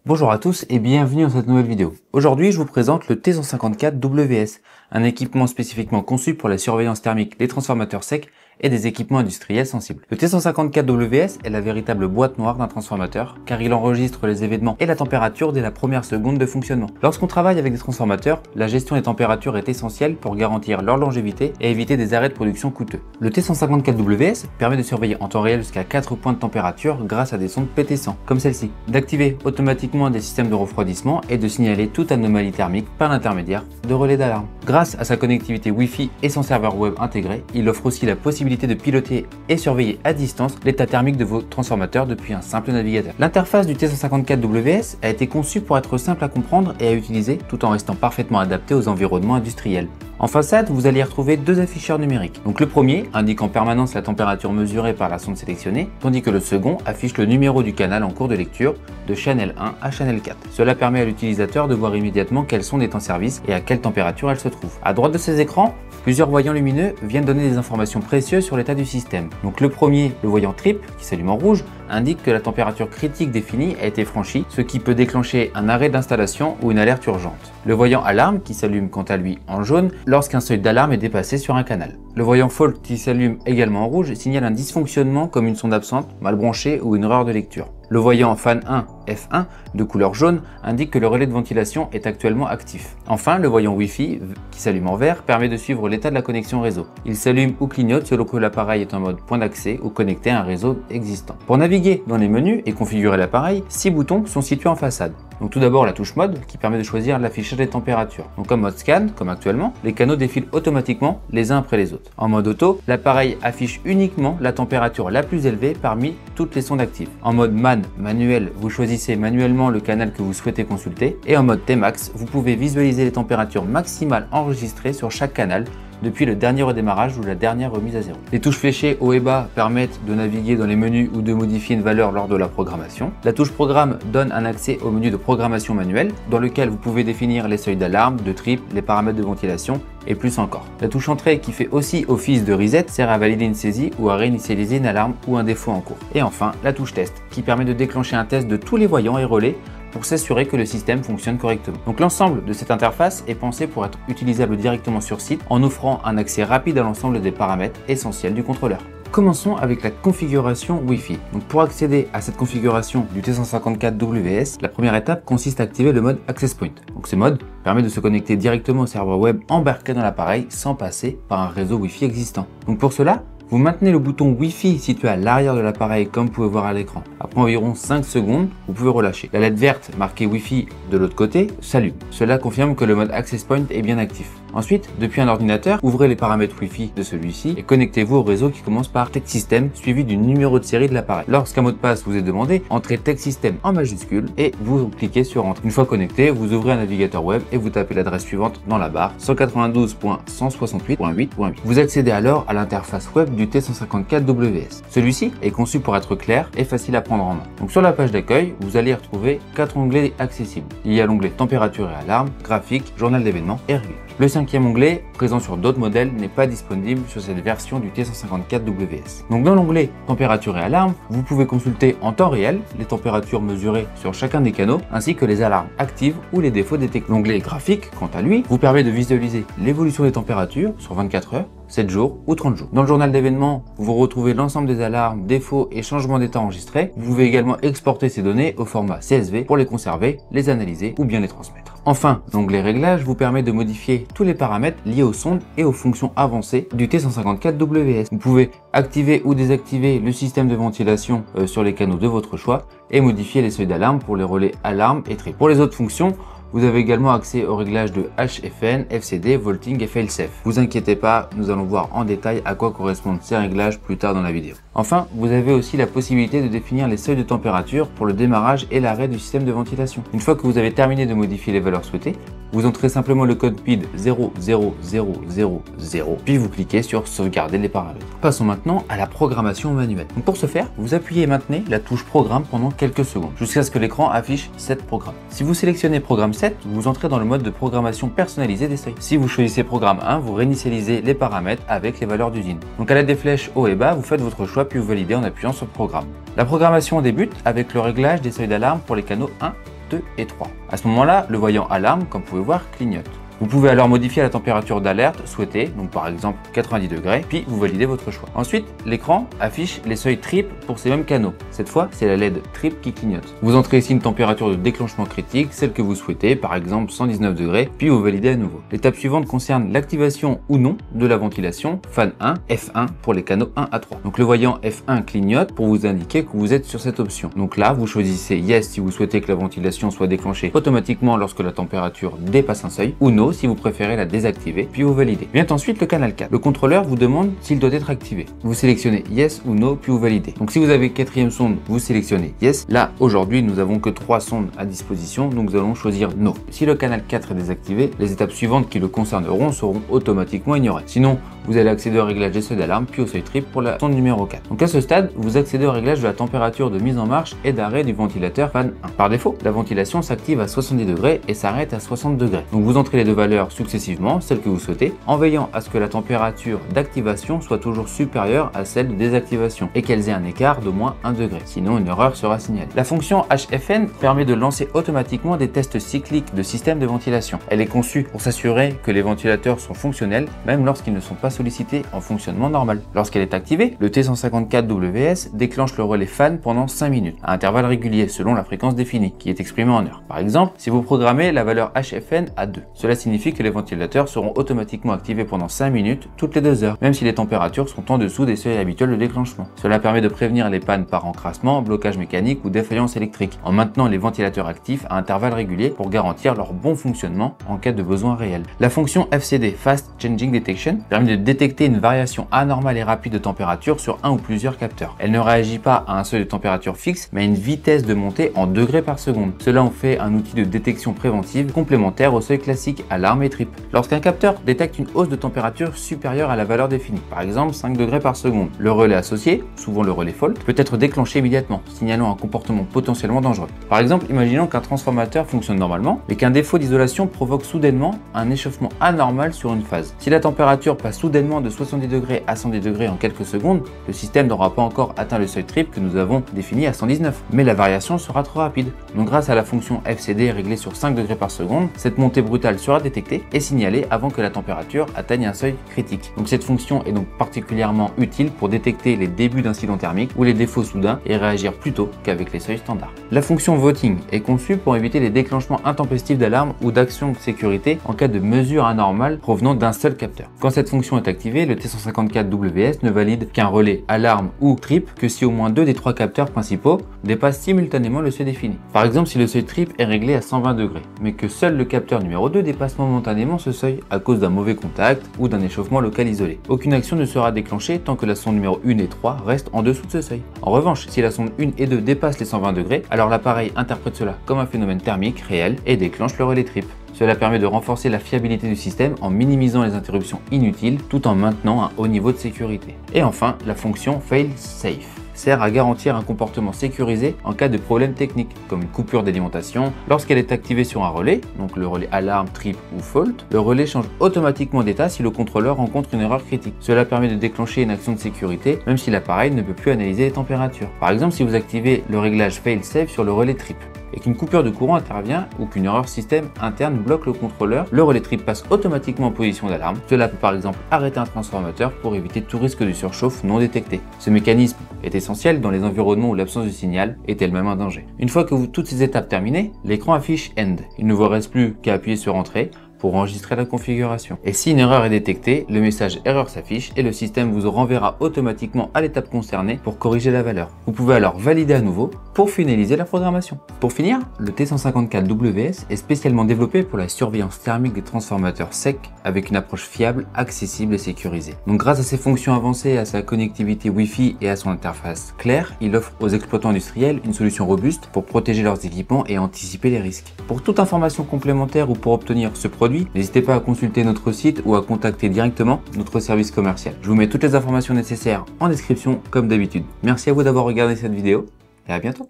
Bonjour à tous et bienvenue dans cette nouvelle vidéo. Aujourd'hui, je vous présente le T154WS, un équipement spécifiquement conçu pour la surveillance thermique des transformateurs secs et des équipements industriels sensibles. Le T154WS est la véritable boîte noire d'un transformateur car il enregistre les événements et la température dès la première seconde de fonctionnement. Lorsqu'on travaille avec des transformateurs, la gestion des températures est essentielle pour garantir leur longévité et éviter des arrêts de production coûteux. Le T154WS permet de surveiller en temps réel jusqu'à 4 points de température grâce à des sondes PT100, comme celle-ci, d'activer automatiquement des systèmes de refroidissement et de signaler toute anomalie thermique par l'intermédiaire de relais d'alarme. Grâce à sa connectivité Wi-Fi et son serveur web intégré, il offre aussi la possibilité de piloter et surveiller à distance l'état thermique de vos transformateurs depuis un simple navigateur. L'interface du T154WS a été conçue pour être simple à comprendre et à utiliser tout en restant parfaitement adaptée aux environnements industriels. En façade, vous allez y retrouver deux afficheurs numériques. Donc le premier indique en permanence la température mesurée par la sonde sélectionnée, tandis que le second affiche le numéro du canal en cours de lecture de channel 1 à channel 4. Cela permet à l'utilisateur de voir immédiatement quelle sonde est en service et à quelle température elle se trouve. À droite de ces écrans, plusieurs voyants lumineux viennent donner des informations précieuses sur l'état du système. Donc le premier, le voyant trip, qui s'allume en rouge, indique que la température critique définie a été franchie, ce qui peut déclencher un arrêt d'installation ou une alerte urgente. Le voyant alarme, qui s'allume quant à lui en jaune, lorsqu'un seuil d'alarme est dépassé sur un canal. Le voyant fault, qui s'allume également en rouge, signale un dysfonctionnement comme une sonde absente, mal branchée ou une erreur de lecture. Le voyant fan 1 F1 de couleur jaune indique que le relais de ventilation est actuellement actif. Enfin, le voyant Wi-Fi qui s'allume en vert permet de suivre l'état de la connexion réseau. Il s'allume ou clignote selon que l'appareil est en mode point d'accès ou connecté à un réseau existant. Pour naviguer dans les menus et configurer l'appareil, 6 boutons sont situés en façade. Donc tout d'abord la touche mode qui permet de choisir l'affichage des températures. Donc en mode scan, comme actuellement, les canaux défilent automatiquement les uns après les autres. En mode auto, l'appareil affiche uniquement la température la plus élevée parmi toutes les sondes actives. En mode manuel, vous choisissez manuellement le canal que vous souhaitez consulter. Et en mode Tmax, vous pouvez visualiser les températures maximales enregistrées sur chaque canal depuis le dernier redémarrage ou la dernière remise à zéro. Les touches fléchées haut et bas permettent de naviguer dans les menus ou de modifier une valeur lors de la programmation. La touche programme donne un accès au menu de programmation manuelle dans lequel vous pouvez définir les seuils d'alarme, de trip, les paramètres de ventilation et plus encore. La touche entrée qui fait aussi office de reset sert à valider une saisie ou à réinitialiser une alarme ou un défaut en cours. Et enfin, la touche test qui permet de déclencher un test de tous les voyants et relais pour s'assurer que le système fonctionne correctement. Donc l'ensemble de cette interface est pensé pour être utilisable directement sur site en offrant un accès rapide à l'ensemble des paramètres essentiels du contrôleur. Commençons avec la configuration Wi-Fi. Donc pour accéder à cette configuration du T154WS, la première étape consiste à activer le mode Access Point. Donc ce mode permet de se connecter directement au serveur web embarqué dans l'appareil sans passer par un réseau Wi-Fi existant. Donc pour cela, vous maintenez le bouton Wi-Fi situé à l'arrière de l'appareil comme vous pouvez voir à l'écran. Après environ 5 secondes, vous pouvez relâcher. La LED verte marquée Wi-Fi de l'autre côté s'allume. Cela confirme que le mode Access Point est bien actif. Ensuite, depuis un ordinateur, ouvrez les paramètres Wi-Fi de celui-ci et connectez-vous au réseau qui commence par Tech System suivi du numéro de série de l'appareil. Lorsqu'un mot de passe vous est demandé, entrez Tech System en majuscule et vous cliquez sur Entrée. Une fois connecté, vous ouvrez un navigateur web et vous tapez l'adresse suivante dans la barre 192.168.8.8. Vous accédez alors à l'interface web du T154WS. Celui-ci est conçu pour être clair et facile à prendre en main. Donc sur la page d'accueil, vous allez y retrouver 4 onglets accessibles. Il y a l'onglet Température et alarme, graphique, journal d'événements et réglage. Le cinquième onglet, présent sur d'autres modèles, n'est pas disponible sur cette version du T154WS. Donc dans l'onglet Température et alarme, vous pouvez consulter en temps réel les températures mesurées sur chacun des canaux, ainsi que les alarmes actives ou les défauts détectés. L'onglet Graphique, quant à lui, vous permet de visualiser l'évolution des températures sur 24 heures, 7 jours ou 30 jours. Dans le journal d'événements, vous retrouvez l'ensemble des alarmes, défauts et changements d'état enregistrés. Vous pouvez également exporter ces données au format CSV pour les conserver, les analyser ou bien les transmettre. Enfin, l'onglet Réglages vous permet de modifier tous les paramètres liés aux sondes et aux fonctions avancées du T154WS. Vous pouvez activer ou désactiver le système de ventilation sur les canaux de votre choix et modifier les seuils d'alarme pour les relais alarme et trip. Pour les autres fonctions, vous avez également accès aux réglages de HFN, FCD, Volting et Failsafe. Vous inquiétez pas, nous allons voir en détail à quoi correspondent ces réglages plus tard dans la vidéo. Enfin, vous avez aussi la possibilité de définir les seuils de température pour le démarrage et l'arrêt du système de ventilation. Une fois que vous avez terminé de modifier les valeurs souhaitées, vous entrez simplement le code PID 00000, puis vous cliquez sur sauvegarder les paramètres. Passons maintenant à la programmation manuelle. Donc pour ce faire, vous appuyez et maintenez la touche programme pendant quelques secondes, jusqu'à ce que l'écran affiche 7 programmes. Si vous sélectionnez programme 7, vous entrez dans le mode de programmation personnalisée des seuils. Si vous choisissez programme 1, vous réinitialisez les paramètres avec les valeurs d'usine. Donc à l'aide des flèches haut et bas, vous faites votre choix puis vous validez en appuyant sur programme. La programmation débute avec le réglage des seuils d'alarme pour les canaux 1 2 et 3. À ce moment-là, le voyant alarme, comme vous pouvez voir, clignote. Vous pouvez alors modifier la température d'alerte souhaitée, donc par exemple 90 degrés, puis vous validez votre choix. Ensuite, l'écran affiche les seuils trip pour ces mêmes canaux. Cette fois, c'est la LED trip qui clignote. Vous entrez ici une température de déclenchement critique, celle que vous souhaitez, par exemple 119 degrés, puis vous validez à nouveau. L'étape suivante concerne l'activation ou non de la ventilation fan 1, F1 pour les canaux 1 à 3. Donc le voyant F1 clignote pour vous indiquer que vous êtes sur cette option. Donc là, vous choisissez Yes si vous souhaitez que la ventilation soit déclenchée automatiquement lorsque la température dépasse un seuil, ou No si vous préférez la désactiver, puis vous validez. Vient ensuite le canal 4. Le contrôleur vous demande s'il doit être activé. Vous sélectionnez Yes ou No, puis vous validez. Donc si vous avez quatrième sonde, vous sélectionnez Yes. Là, aujourd'hui, nous avons que 3 sondes à disposition, donc nous allons choisir No. Si le canal 4 est désactivé, les étapes suivantes qui le concerneront seront automatiquement ignorées. Sinon, vous allez accéder au réglage des seuils d'alarme, puis au seuil trip pour la sonde numéro 4. Donc à ce stade, vous accédez au réglage de la température de mise en marche et d'arrêt du ventilateur fan 1. Par défaut, la ventilation s'active à 70 degrés et s'arrête à 60 degrés. Donc vous entrez les deux valeurs successivement, celles que vous souhaitez, en veillant à ce que la température d'activation soit toujours supérieure à celle de désactivation et qu'elles aient un écart d'au moins 1 degré. Sinon, une erreur sera signalée. La fonction HFN permet de lancer automatiquement des tests cycliques de système de ventilation. Elle est conçue pour s'assurer que les ventilateurs sont fonctionnels, même lorsqu'ils ne sont pas sollicités en fonctionnement normal. Lorsqu'elle est activée, le T154WS déclenche le relais fan pendant 5 minutes, à intervalles réguliers selon la fréquence définie, qui est exprimée en heures. Par exemple, si vous programmez la valeur HFN à 2, cela signifie que les ventilateurs seront automatiquement activés pendant 5 minutes toutes les 2 heures, même si les températures sont en dessous des seuils habituels de déclenchement. Cela permet de prévenir les pannes par encrassement, blocage mécanique ou défaillance électrique, en maintenant les ventilateurs actifs à intervalles réguliers pour garantir leur bon fonctionnement en cas de besoin réel. La fonction FCD, Fast Changing Detection, permet de détecter une variation anormale et rapide de température sur un ou plusieurs capteurs. Elle ne réagit pas à un seuil de température fixe, mais à une vitesse de montée en degrés par seconde. Cela en fait un outil de détection préventive complémentaire au seuil classique alarme et trip. Lorsqu'un capteur détecte une hausse de température supérieure à la valeur définie, par exemple 5 degrés par seconde, le relais associé, souvent le relais fault, peut être déclenché immédiatement, signalant un comportement potentiellement dangereux. Par exemple, imaginons qu'un transformateur fonctionne normalement, mais qu'un défaut d'isolation provoque soudainement un échauffement anormal sur une phase. Si la température passe soudainement de 70 degrés à 110 degrés en quelques secondes, le système n'aura pas encore atteint le seuil trip que nous avons défini à 119, mais la variation sera trop rapide. Donc grâce à la fonction FCD réglée sur 5 degrés par seconde, cette montée brutale sera détectée et signalée avant que la température atteigne un seuil critique. Donc cette fonction est donc particulièrement utile pour détecter les débuts d'incidents thermiques ou les défauts soudains et réagir plus tôt qu'avec les seuils standards. La fonction Voting est conçue pour éviter les déclenchements intempestifs d'alarme ou d'actions de sécurité en cas de mesures anormales provenant d'un seul capteur. Quand cette fonction est activée, le T154WS ne valide qu'un relais alarme ou trip que si au moins 2 des 3 capteurs principaux dépassent simultanément le seuil défini. Par exemple, si le seuil trip est réglé à 120 degrés, mais que seul le capteur numéro 2 dépasse momentanément ce seuil à cause d'un mauvais contact ou d'un échauffement local isolé. Aucune action ne sera déclenchée tant que la sonde numéro 1 et 3 reste en dessous de ce seuil. En revanche, si la sonde 1 et 2 dépassent les 120 degrés, alors l'appareil interprète cela comme un phénomène thermique réel et déclenche le relais trip. Cela permet de renforcer la fiabilité du système en minimisant les interruptions inutiles tout en maintenant un haut niveau de sécurité. Et enfin, la fonction Fail Safe sert à garantir un comportement sécurisé en cas de problème technique, comme une coupure d'alimentation. Lorsqu'elle est activée sur un relais, donc le relais alarme, trip ou fault, le relais change automatiquement d'état si le contrôleur rencontre une erreur critique. Cela permet de déclencher une action de sécurité même si l'appareil ne peut plus analyser les températures. Par exemple, si vous activez le réglage Fail Safe sur le relais trip et qu'une coupure de courant intervient ou qu'une erreur système interne bloque le contrôleur, le relais trip passe automatiquement en position d'alarme. Cela peut par exemple arrêter un transformateur pour éviter tout risque de surchauffe non détecté. Ce mécanisme est essentiel dans les environnements où l'absence de signal est elle-même un danger. Une fois que toutes ces étapes terminées, l'écran affiche End. Il ne vous reste plus qu'à appuyer sur Entrée pour enregistrer la configuration. Et si une erreur est détectée, le message erreur s'affiche et le système vous renverra automatiquement à l'étape concernée pour corriger la valeur. Vous pouvez alors valider à nouveau pour finaliser la programmation. Pour finir, le T154WS est spécialement développé pour la surveillance thermique des transformateurs secs avec une approche fiable, accessible et sécurisée. Donc grâce à ses fonctions avancées, à sa connectivité Wi-Fi et à son interface claire, il offre aux exploitants industriels une solution robuste pour protéger leurs équipements et anticiper les risques. Pour toute information complémentaire ou pour obtenir ce produit, n'hésitez pas à consulter notre site ou à contacter directement notre service commercial. Je vous mets toutes les informations nécessaires en description comme d'habitude. Merci à vous d'avoir regardé cette vidéo et à bientôt.